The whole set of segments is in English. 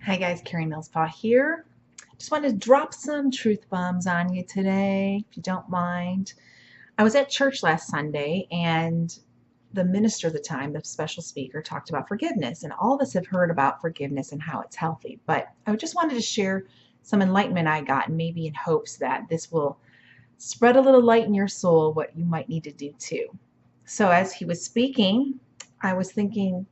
Hi guys, Karie Millspaugh here. Just wanted to drop some truth bombs on you today, if you don't mind. I was at church last Sunday and the minister at the time, the special speaker, talked about forgiveness. And all of us have heard about forgiveness and how it's healthy. But I just wanted to share some enlightenment I got, and maybe in hopes that this will spread a little light in your soul, what you might need to do too. So as he was speaking, I was thinking,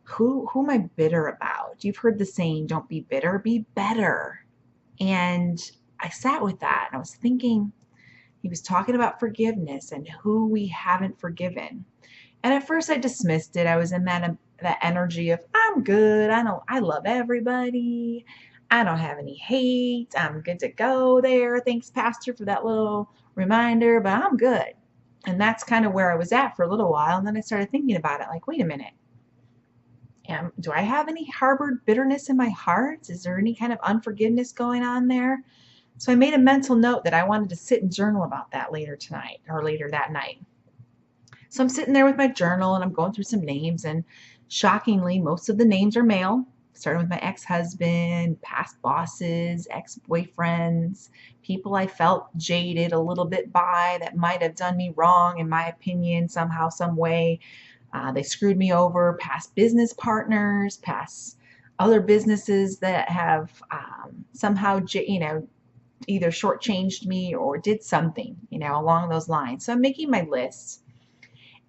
who am I bitter about? You've heard the saying, don't be bitter, be better. And I sat with that and I was thinking, he was talking about forgiveness and who we haven't forgiven. And at first I dismissed it. I was in that energy of I'm good. I love everybody. I don't have any hate. I'm good to go there. Thanks, Pastor, for that little reminder, but I'm good. And that's kind of where I was at for a little while. And then I started thinking about it like, wait a minute. Do I have any harbored bitterness in my heart? Is there any kind of unforgiveness going on there? So I made a mental note that I wanted to sit and journal about that later tonight or later that night. So I'm sitting there with my journal and I'm going through some names, and shockingly, most of the names are male, starting with my ex-husband, past bosses, ex-boyfriends, people I felt jaded a little bit by that might have done me wrong in my opinion, somehow, some way. They screwed me over, past business partners, past other businesses that have somehow, either shortchanged me or did something, along those lines. So I'm making my list,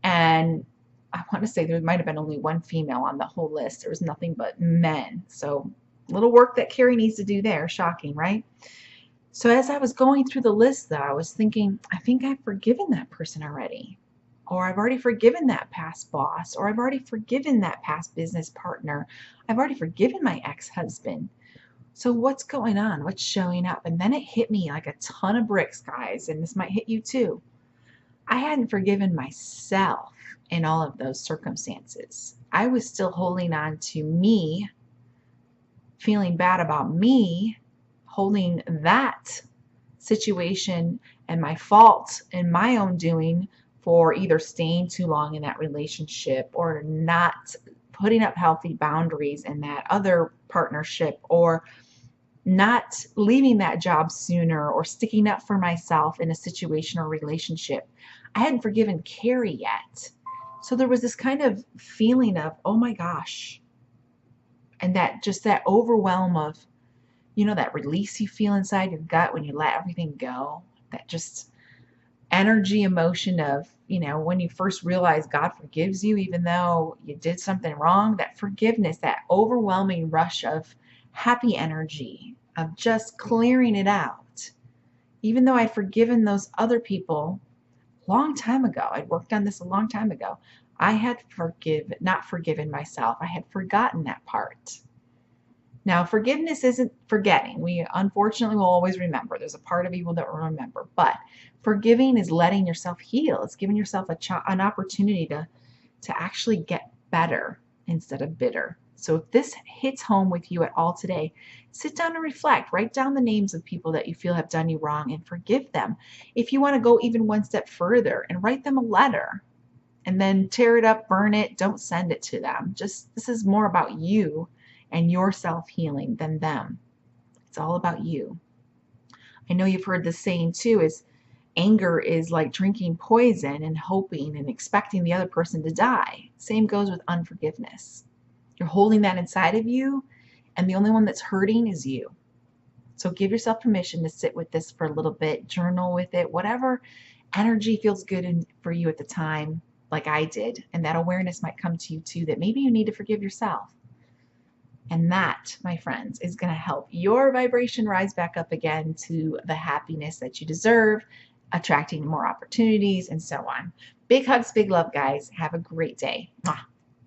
and I want to say there might have been only one female on the whole list. There was nothing but men. So little work that Karie needs to do there. Shocking, right? So as I was going through the list, though, I was thinking, I think I've forgiven that person already. Or I've already forgiven that past boss, or I've already forgiven that past business partner. I've already forgiven my ex-husband. So what's going on? What's showing up? And then it hit me like a ton of bricks, guys, and this might hit you too. I hadn't forgiven myself in all of those circumstances. I was still holding on to me, feeling bad about me, holding that situation and my fault in my own doing for either staying too long in that relationship or not putting up healthy boundaries in that other partnership, or not leaving that job sooner, or sticking up for myself in a situation or relationship. I hadn't forgiven Karie yet. So there was this kind of feeling of, oh my gosh. And that overwhelm of, that release you feel inside your gut when you let everything go. That just energy, emotion of, when you first realize God forgives you, even though you did something wrong, that forgiveness, that overwhelming rush of happy energy, of just clearing it out. Even though I'd forgiven those other people a long time ago, I'd worked on this a long time ago, I had not forgiven myself. I had forgotten that part. Now, forgiveness isn't forgetting. We unfortunately will always remember. There's a part of evil that we'll remember. But forgiving is letting yourself heal. It's giving yourself an opportunity to actually get better instead of bitter. So if this hits home with you at all today, sit down and reflect. Write down the names of people that you feel have done you wrong and forgive them. If you want to go even one step further, and write them a letter and then tear it up, burn it, don't send it to them. This is more about you and your self-healing than them. It's all about you. I know you've heard this saying too, is anger is like drinking poison and hoping and expecting the other person to die. Same goes with unforgiveness. You're holding that inside of you, and the only one that's hurting is you. So give yourself permission to sit with this for a little bit, journal with it, whatever energy feels good for you at the time, like I did. And that awareness might come to you too, that maybe you need to forgive yourself. And that, my friends, is going to help your vibration rise back up again to the happiness that you deserve, attracting more opportunities, and so on. Big hugs, big love, guys. Have a great day. Mwah.